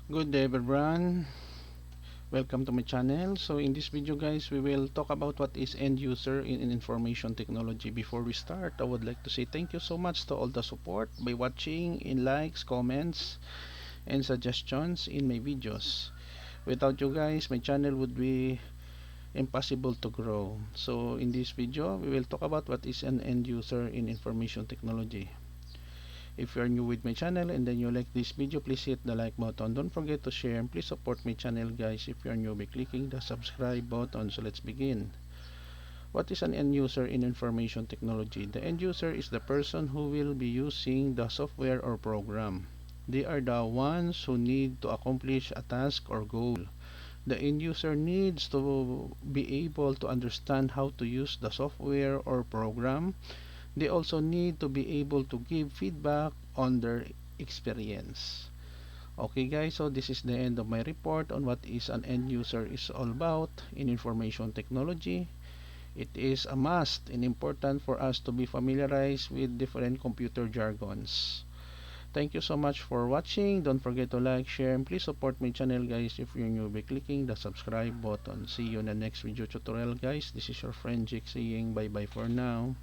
Good day everyone, welcome to my channel. So in this video guys, we will talk about what is end user in information technology. Before we start, I would like to say thank you so much to all the support by watching, in likes, comments, and suggestions in my videos. Without you guys, my channel would be impossible to grow. So in this video, we will talk about what is an end user in information technology. If you are new with my channel and then you like this video, please hit the like button. Don't forget to share and please support my channel guys if you are new by clicking the subscribe button. So let's begin. What is an end user in information technology? The end user is the person who will be using the software or program. They are the ones who need to accomplish a task or goal. The end user needs to be able to understand how to use the software or program. They also need to be able to give feedback on their experience. Okay guys, so this is the end of my report on what is an end user is all about in information technology. It is a must and important for us to be familiarized with different computer jargons. Thank you so much for watching. Don't forget to like, share, and please support my channel guys if you're new by clicking the subscribe button. See you in the next video tutorial guys. This is your friend Jake saying bye bye for now.